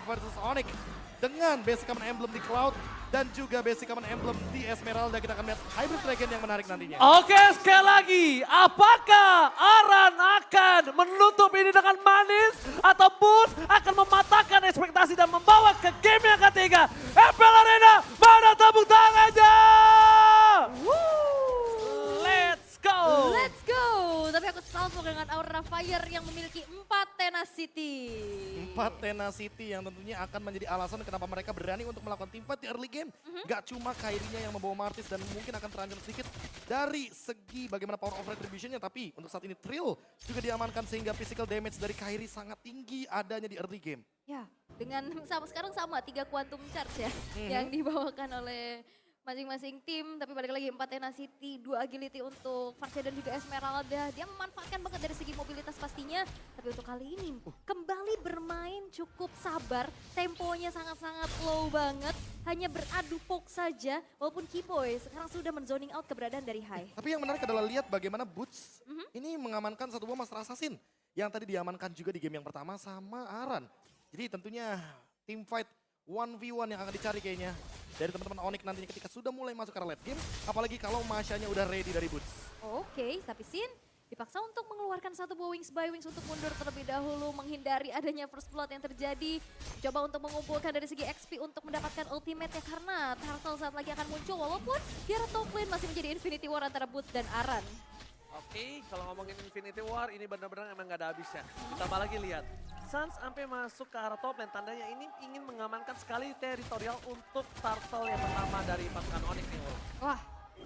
versus Onyx dengan basic common emblem di Cloud dan juga basic common emblem di Esmeralda. Kita akan lihat Hybrid Dragon yang menarik nantinya. Oke, sekali lagi, apakah Aran akan menutup ini dengan manis atau Boots akan mematahkan ekspektasi dan membawa ke game yang ketiga? FPL Arena, mana tepuk tangannya? Let's go! Let's go! Tapi aku salvo dengan Aura Fire yang memiliki 4 tenacity. 4 tenacity yang tentunya akan menjadi alasan kenapa mereka berani untuk melakukan teamfight di early game. Gak cuma Kairinya yang membawa Martis dan mungkin akan terancam sedikit dari segi bagaimana power of retributionnya. Tapi untuk saat ini Trill juga diamankan sehingga physical damage dari Kairi sangat tinggi adanya di early game. Ya, dengan sekarang sama 3 quantum charge ya yang dibawakan oleh masing-masing tim, tapi balik lagi 4 tenacity, 2 agility untuk Varsha dan juga Esmeralda. Dia memanfaatkan banget dari segi mobilitas pastinya, tapi untuk kali ini kembali bermain cukup sabar, temponya sangat-sangat low banget, hanya beradu poke saja, walaupun Keyboy sekarang sudah menzoning out keberadaan dari High. Tapi yang menarik adalah lihat bagaimana Boots ini mengamankan satu buah Master Assassin yang tadi diamankan juga di game yang pertama sama Aran. Jadi tentunya team fight 1v1 yang akan dicari kayaknya dari teman-teman Onyx nantinya ketika sudah mulai masuk ke arah late game. Apalagi kalau Mashanya udah ready dari Boots. Oke, tapi Sin dipaksa untuk mengeluarkan satu buah Wings by Wings untuk mundur terlebih dahulu, menghindari adanya first blood yang terjadi. Coba untuk mengumpulkan dari segi XP untuk mendapatkan ultimate-nya karena Turtle saat lagi akan muncul walaupun di arah top lane masih menjadi Infinity War antara Boots dan Aran. Oke, kalau ngomongin Infinity War ini benar-benar emang gak ada habisnya. Ditambah lagi lihat, Suns sampai masuk ke arah top lane, tandanya ini ingin mengamankan sekali teritorial untuk Turtle yang pertama dari pasukan Onyx nih. Wah,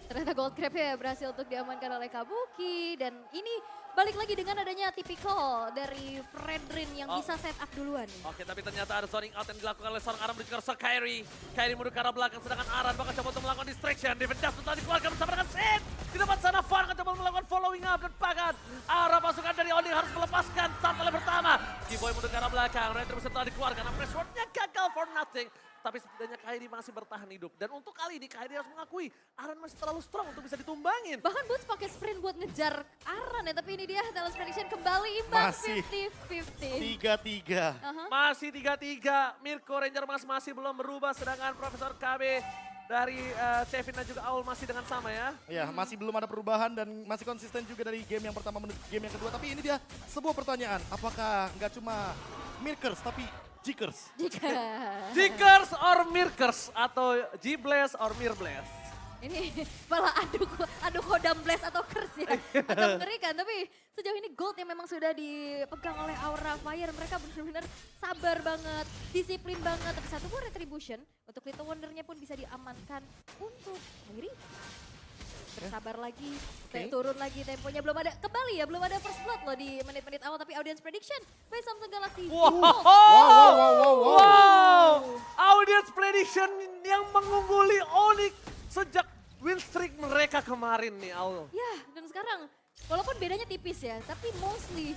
ternyata Gold Crab-nya berhasil untuk diamankan oleh Kabuki dan ini balik lagi dengan adanya typical dari Fredrin yang bisa set up duluan. Oke, tapi ternyata ada zoning out yang dilakukan oleh seorang Aran menuju ke arah Kairi. Kairi mundur ke arah belakang, sedangkan Aran bakal coba untuk melakukan distraction. Defense Dust untuk dikeluarkan bersama dengan Sid. Di depan sana Fan akan coba melakukan following up dan bahkan arah pasukan dari Onyx harus melepaskan turtle pertama. Keyboy mundur ke arah belakang, Retribution telah dikeluarkan. Press word-nya gagal for nothing. Tapi setidaknya Kairi masih bertahan hidup. Dan untuk kali ini Kairi harus mengakui Aran masih terlalu strong untuk bisa ditumbangin. Bahkan Boots pakai sprint buat ngejar Aran ya, tapi ini dia Talents Prediction kembali imbang Masih 50-50. 3-3. Masih 3-3, Mirko Ranger masih belum berubah. Sedangkan Profesor KB dari Chevin dan juga Aul masih dengan sama ya. Ya, masih belum ada perubahan dan masih konsisten juga dari game yang pertama menuju game yang kedua. Tapi ini dia sebuah pertanyaan, apakah nggak cuma Mirkers tapi Jikers? Jika Jikers or Mirkers atau G-Blast or Mirblast? ini malah adu kodam blast atau curse ya. Atau mengerikan, tapi sejauh ini gold yang memang sudah dipegang oleh Aura Fire. Mereka benar-benar sabar banget, disiplin banget. Tapi satu buah retribution untuk Little Wonder-nya pun bisa diamankan untuk Kairi. Bersabar lagi, turun lagi temponya, belum ada, kembali ya, belum ada first blood loh di menit-menit awal. Tapi audience prediction by Samsung Galaxy. Wow. Audience prediction yang mengungguli Onyx sejak win streak mereka kemarin nih, Aul. Ya, dan sekarang walaupun bedanya tipis ya, tapi mostly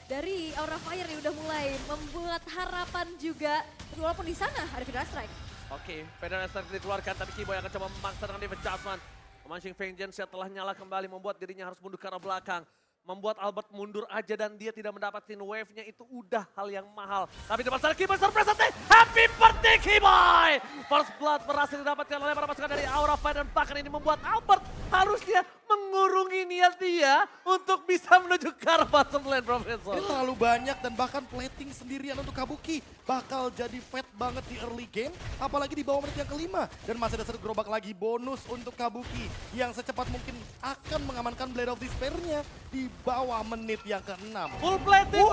dari Aura Fire yang udah mulai membuat harapan juga. Walaupun di sana ada Federal Strike. Oke, Federal Strike dikeluarkan, tapi Keyboy akan coba memaksa dengan David Jasmine. Memancing Vengeance yang telah nyala kembali membuat dirinya harus mundur ke arah belakang. Membuat Albert mundur aja dan dia tidak mendapatkan wave-nya itu udah hal yang mahal. Tapi di depan sana Keyboy surprise attack. Happy birthday Keyboy! First blood berhasil didapatkan oleh para pasukan dari Aura Fire dan bahkan ini membuat Albert harusnya mengurungi niat dia untuk bisa menuju ke arah bottom lane, Profesor. Ini terlalu banyak dan bahkan plating sendirian untuk Kabuki bakal jadi fat banget di early game. Apalagi di bawah menit yang kelima. Dan masih ada satu gerobak lagi bonus untuk Kabuki yang secepat mungkin akan mengamankan Blade of Despair-nya di bawah menit yang ke-6. Full plating,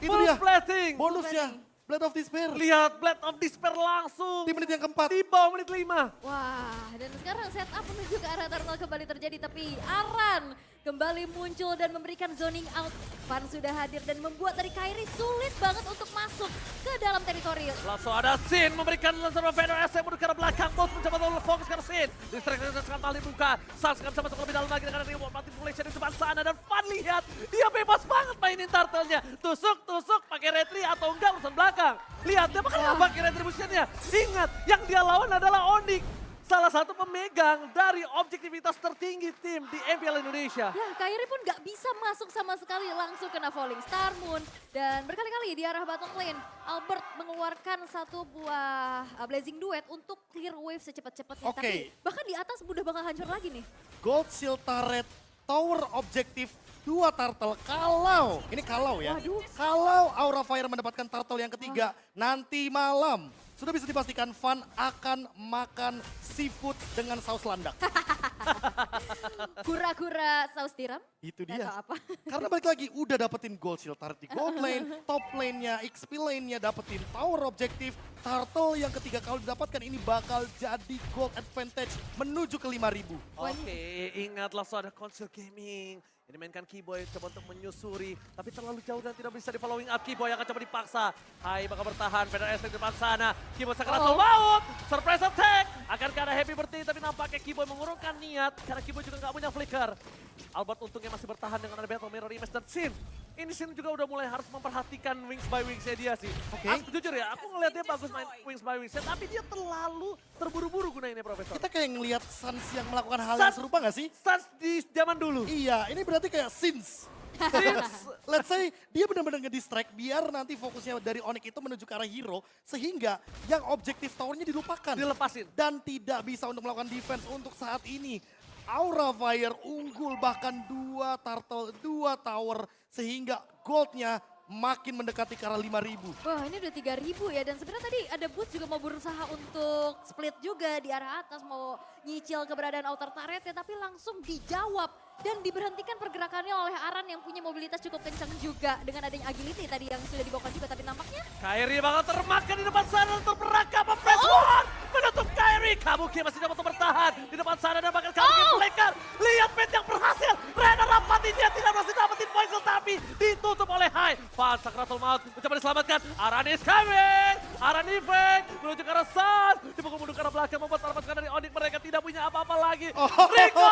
Itu full dia plating. bonusnya. Blade of Despair Lihat Blade of Despair langsung di menit yang keempat. di bawah menit 5. Wah, dan sekarang setup menuju ke arah Turtle kembali terjadi, tapi Aran kembali muncul dan memberikan zoning out. Van sudah hadir dan membuat dari Kairi sulit banget untuk masuk ke dalam teritori. Langsung ada Sin memberikan langsung Vader SM mundur ke arah belakang. Bos mencoba untuk fokus ke Sin. Distraction sekarang dibuka. Sans kan sama masuk lebih dalam lagi dengan reward manipulation di depan sana. Dan Van lihat dia bebas banget mainin turtle-nya. Tusuk pakai retri atau enggak urusan belakang. Lihat dia bakal pakai retribution-nya. Ingat yang dia lawan adalah Onyx. salah satu pemegang dari objektivitas tertinggi tim di MPL Indonesia. Ya, Kairi pun nggak bisa masuk sama sekali, langsung kena Falling Star Moon. Dan berkali-kali di arah bottom lane, Albert mengeluarkan satu buah Blazing Duet untuk clear wave secepat-cepatnya. Oke. Tapi bahkan di atas udah bakal hancur lagi nih. Gold Shield Turret, Tower Objektif, 2 turtle. Kalau, ini kalau ya. Waduh. Kalau Aura Fire mendapatkan turtle yang ketiga, nanti malam sudah bisa dipastikan Van akan makan seafood dengan saus landak. Kura-kura saus tiram. Itu Nggak dia. tahu apa. Karena balik lagi, udah dapetin Gold Shield Turret di gold lane, top lane-nya, XP lane-nya, dapetin Tower Objektif, turtle yang ketiga kalau didapatkan ini bakal jadi gold advantage menuju ke 5.000. Oke, ingatlah saudara Konsol Gaming. Ini mainkan Keyboy coba untuk menyusuri, tapi terlalu jauh dan tidak bisa di following up. Keyboy akan coba dipaksa. Hai bakal bertahan, Pedro S di depan sana. Keyboy Sakratul Maut, surprise attack. Akankah ada Happy Birthday, tapi nampaknya Keyboy mengurungkan niat karena Keyboy juga nggak punya flicker. Albert untungnya masih bertahan dengan ada Battle Mirror Image dan Sin. Ini Sin juga udah mulai harus memperhatikan wings by wingsnya dia sih. Oke. Aku jujur ya, aku ngeliat dia bagus main wings by wingsnya, tapi dia terlalu terburu-buru gunainnya Profesor. Kita kayak ngelihat Suns yang melakukan hal yang Suns- serupa gak sih? Suns di zaman dulu. Iya, ini berarti kayak Sins. Let's say dia benar-benar ngedistract biar nanti fokusnya dari Onyx itu menuju ke arah hero. Sehingga yang objektif towernya dilupakan. Dilepasin. Dan tidak bisa untuk melakukan defense untuk saat ini. Aura Fire unggul bahkan 2 turtle, 2 tower. Sehingga goldnya makin mendekati ke arah 5.000. Wah, ini udah 3.000 ya. Dan sebenarnya tadi ada Boots juga mau berusaha untuk split juga di arah atas. Mau nyicil keberadaan outer turretnya, tapi langsung dijawab. Dan diberhentikan pergerakannya oleh Aran yang punya mobilitas cukup kencang juga. Dengan adanya agility tadi yang sudah dibawakan juga. Tapi nampaknya Kairi bakal termakan di depan sana untuk merangkap Press One. Menutup Kairi. Kabuki masih dapat untuk bertahan. Di depan sana dan bakal Kabuki flicker. Lihat pet yang berhasil. Rena Rapati dia tidak berhasil dapetin poin tapi ditutup oleh Hai. Van Sakratul Maut mencoba diselamatkan. Aran is coming. Aran Ifek menuju ke arah Sun. Dipukul mundur ke arah belakang membuat para dari Onyx mereka tidak punya apa-apa lagi. Rico,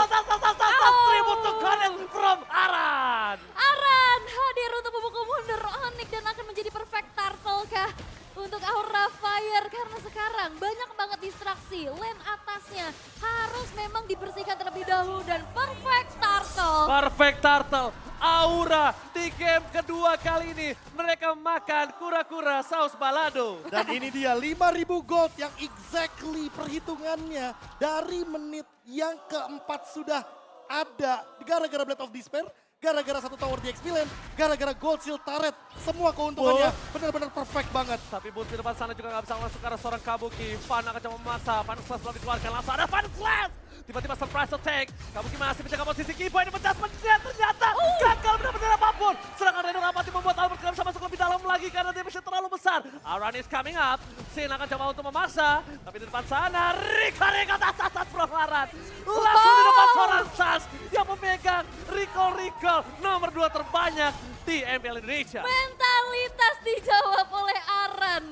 tas. Tribute to Connect from Aran. Aran hadir untuk memukul mundur Onyx dan akan menjadi perfect turtle kah untuk Aura Fire. Karena sekarang banyak banget distraksi. Lane atasnya harus memang dibersihkan terlebih dahulu dan perfect turtle. Perfect Turtle, Aura di game kedua kali ini mereka makan kura-kura saus balado. Dan ini dia 5.000 gold yang exactly perhitungannya dari menit yang keempat sudah ada gara-gara Blade of Despair, gara-gara satu tower di XP Lane, gara-gara Gold Shield Turret. Semua keuntungannya benar-benar perfect banget. Tapi Boots di depan sana juga nggak bisa masuk ke arah seorang Kabuki. Van akan coba memaksa, Van Slash belum dikeluarkan, langsung ada Van Slash. Tiba-tiba surprise attack, Kabuki masih menjaga posisi Keyboy ini menjudgment dia ternyata gagal benar-benar apapun. Serangan Reno Rapati membuat Albert nggak bisa masuk lebih dalam lagi karena damage-nya terlalu besar. Aran is coming up, Sin akan coba untuk memaksa, tapi di depan sana Rika tas Proklaran. Langsung di depan seorang Sans yang memegang recall nomor 2 terbanyak di MPL Indonesia. Mentalitas dijawab oleh Aran.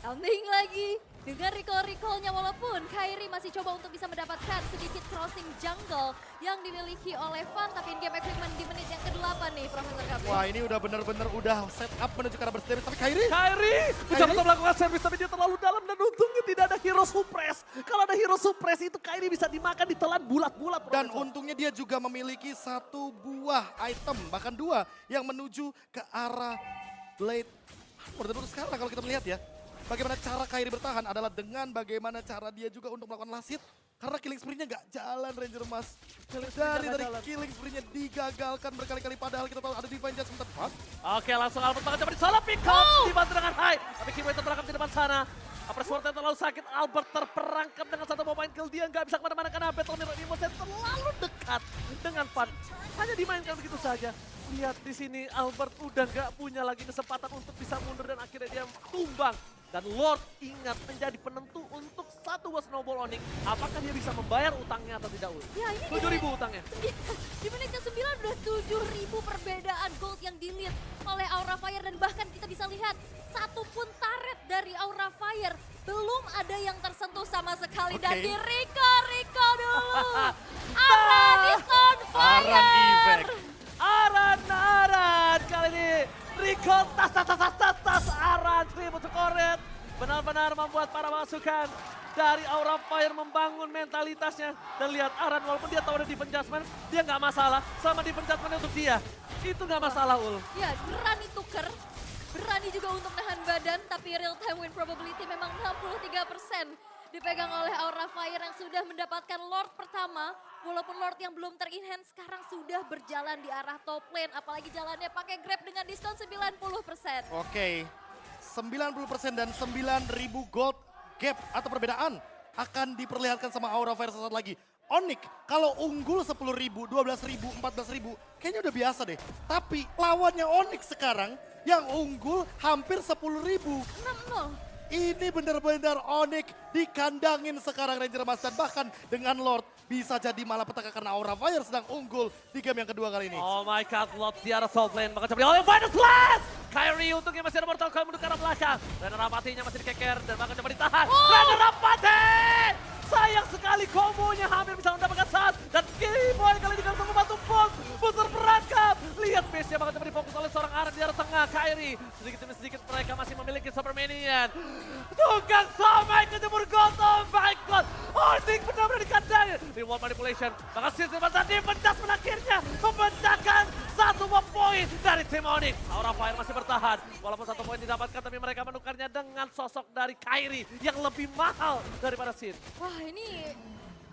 Counting lagi dengan recall-recallnya walaupun Kairi masih coba untuk bisa mendapatkan sedikit crossing jungle yang dimiliki oleh Van. Tapi in-game equipment di menit yang ke-8 nih Profesor KB. Wah ini udah benar-benar udah set up menuju ke arah berservis. Tapi Kairi Kairi mencoba untuk melakukan service tapi dia terlalu dalam dan untungnya tidak ada hero suppress. Kalau ada hero suppress itu Kairi bisa dimakan ditelan bulat-bulat. dan untungnya dia juga memiliki satu buah item, bahkan 2 yang menuju ke arah Blade. Menurut sekarang kalau kita melihat ya, bagaimana cara Kairi bertahan adalah dengan bagaimana cara dia juga untuk melakukan last hit. Karena killing spree-nya nggak jalan Ranger Mas. Dari killing spree-nya digagalkan berkali-kali padahal kita tahu ada Divine Judgment tepat. Oke langsung Albert bakal coba disolo pick up dibantu dengan Hai. Tapi Keyboy terperangkap di depan sana. Pressword yang terlalu sakit, Albert terperangkap dengan satu pemain kill dia nggak bisa kemana-mana karena Battle Mirror Image terlalu dekat dengan Van. Hanya dimainkan begitu saja. Lihat di sini Albert udah nggak punya lagi kesempatan untuk bisa mundur dan akhirnya dia tumbang. Dan Lord ingat menjadi penentu untuk satu buah snowball Onyx. Apakah dia bisa membayar utangnya atau tidak? Ya ini 7.000 utangnya. di menit ke-9 udah 7.000 perbedaan gold yang di-lead oleh Aura Fire. Dan bahkan kita bisa lihat satu pun turret dari Aura Fire belum ada yang tersentuh sama sekali. Oke. Dari Rico dulu. Aran is on fire. Aran Ifek. Aran kali ini Rico tas Aran tribute to Koret benar-benar membuat para masukan dari Aura Fire membangun mentalitasnya. Dan lihat Aran walaupun dia tahu ada defense judgment, dia nggak masalah sama defense judgment untuk dia. Itu nggak masalah Ul. Ya, berani tuker, berani juga untuk nahan badan, tapi real time win probability memang 63% dipegang oleh Aura Fire yang sudah mendapatkan Lord pertama. Walaupun Lord yang belum ter-enhance sekarang sudah berjalan di arah top lane. Apalagi jalannya pakai grab dengan diskon 90%. Oke, 90% dan 9.000 gold gap atau perbedaan akan diperlihatkan sama Aura Fire sesaat lagi. Onyx kalau unggul 10.000, 12.000, 14.000 kayaknya udah biasa deh. Tapi lawannya Onyx sekarang yang unggul hampir 10.000. 6-0. Ini benar-benar Onyx dikandangin sekarang Ranger Mas dan bahkan dengan Lord bisa jadi malah petaka karena Aura Fire sedang unggul di game yang kedua kali ini. Oh my god, Lord di arah top lane. Bakal coba oleh Final Slash! Kyrie untungnya masih ada Mortal Coil menuju ke arah belakang. Renner Rapatinya masih dikeker dan bakal coba ditahan. Renner Rapati! Sayang sekali kombonya hampir bisa mendapatkan saat. Dan Killboy kali ini langsung membantu Bolt. Booster perangkap. Lihat base-nya bakal coba difokus oleh seorang Aran di arah tengah. Kyrie sedikit demi sedikit mereka masih memiliki Supermanian. Tukang samai kejemur gold. Oh my god. Onyx benar-benar dikandangin. Reward manipulation. Bakal sistem masa defense akhirnya memecahkan satu poin dari tim Onyx. Aura Fire masih bertahan. Walaupun satu poin didapatkan tapi mereka menukarnya dengan sosok dari Kyrie yang lebih mahal daripada Sin. Wah, ini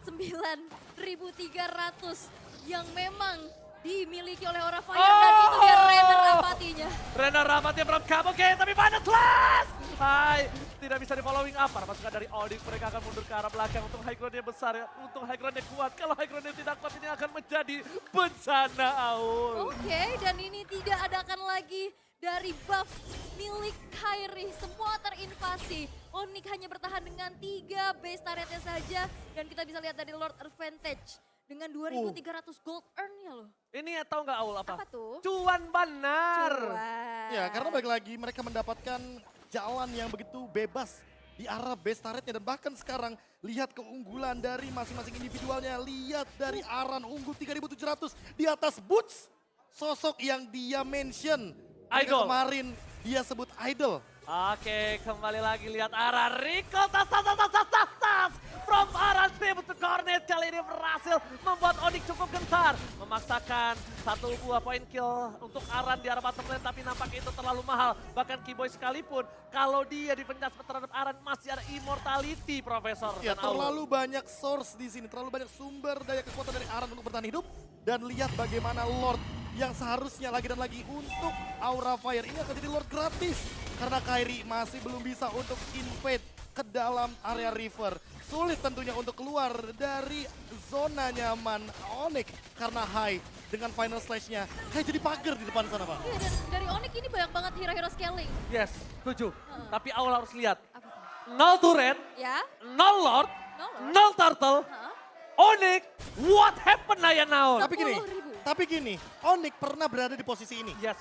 9.300 yang memang dimiliki oleh Aura Fire dan itu dia Renner Rapatinya. Renner Rapati from Kabuki tapi Final Slash! Hai, tidak bisa di following up. Para pasukan dari Onyx mereka akan mundur ke arah belakang untuk high ground-nya besar ya. Untuk high ground-nya kuat. Kalau high ground-nya tidak kuat ini akan menjadi bencana Aul. Oke, dan ini tidak adakan lagi dari buff milik Kyrie. Semua terinvasi. Onyx hanya bertahan dengan 3 base turretnya saja. Dan kita bisa lihat dari Lord Advantage. Dengan 2.300 gold earn-nya loh. Ini tahu nggak Aul apa? Apa tuh? Cuan benar. Cuan. Ya karena balik lagi mereka mendapatkan jalan yang begitu bebas di arah base turretnya dan bahkan sekarang lihat keunggulan dari masing-masing individualnya. Lihat dari Aran unggul 3.700 di atas Boots. Sosok yang dia mention. Ketika Idol. kemarin dia sebut idol. Oke, kembali lagi lihat Aran. Rico tas. From Aran Stable to Cornet kali ini berhasil membuat Onyx cukup gentar. Memaksakan satu buah point kill untuk Aran di arah bottom lane tapi nampaknya itu terlalu mahal. Bahkan Keyboy sekalipun kalau dia dipencas terhadap Aran masih ada immortality Profesor. Ya dan Aul. terlalu banyak source di sini, terlalu banyak sumber daya kekuatan dari Aran untuk bertahan hidup. Dan lihat bagaimana Lord yang seharusnya lagi dan lagi untuk Aura Fire ini akan jadi Lord gratis. Karena Kyrie masih belum bisa untuk invade ke dalam area river. Sulit tentunya untuk keluar dari zona nyaman Onyx karena High dengan final slash-nya kayak jadi pagar di depan sana, Pak. Iya, dan dari Onyx ini banyak banget hero-hero scaling. Yes, setuju. Tapi Aul harus lihat. Apa tuh? 0 turret, Ya? 0 Lord, No Lord. 0 turtle. Hah? Onyx, what happened Naya now? Tapi gini, Onyx pernah berada di posisi ini. Yes.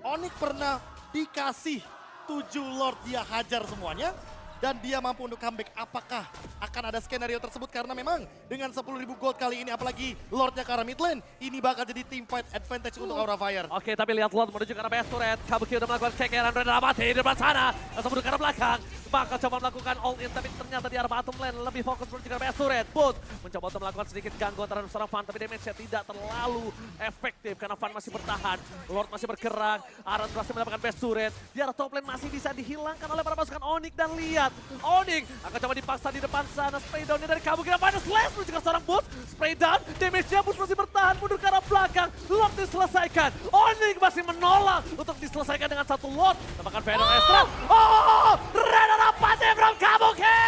Onyx pernah dikasih 7 Lord, dia hajar semuanya. Dan dia mampu untuk comeback. Apakah akan ada skenario tersebut? Karena memang dengan 10.000 gold kali ini, apalagi Lordnya ke arah mid lane, ini bakal jadi team fight advantage untuk Aura Fire. Oke, tapi lihat Lord menuju ke arah base turret. Kabuki udah melakukan cekeran, Renner Rapati di depan sana. Langsung menuju ke arah belakang. Bakal coba melakukan all in, tapi ternyata di arah bottom lane lebih fokus menuju ke arah base turret. Boot mencoba untuk melakukan sedikit gangguan terhadap seorang Fan, tapi damage-nya tidak terlalu efektif karena Fan masih bertahan. Lord masih bergerak, Aran berhasil mendapatkan base turret. Di arah top lane masih bisa dihilangkan oleh para pasukan Onyx dan lihat. Onyx akan coba dipaksa di depan sana. Spray down-nya dari Kabuki dan Final Slash menuju ke seorang Boot. Spray down, damage-nya Boot masih bertahan mundur ke arah belakang. Lord diselesaikan. Onyx masih menolak untuk diselesaikan dengan satu Lord. Tambahkan Venom Extra. Oh, Renner Rapati from Kabuki.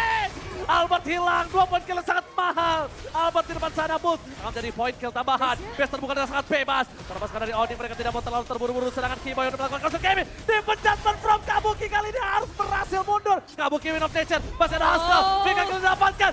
Albert hilang, 2 point kill yang sangat mahal. Albert di depan sana, Boot akan jadi point kill tambahan. Base terbuka dengan sangat bebas. Terpaskan dari Onyx, mereka tidak mau terlalu terburu-buru. Sedangkan Keyboy untuk melakukan counter gaming. Dipencatkan from Kabuki kali ini harus berhasil mundur. Kabuki win of nature, masih ada Haskell. Vika kill didapatkan.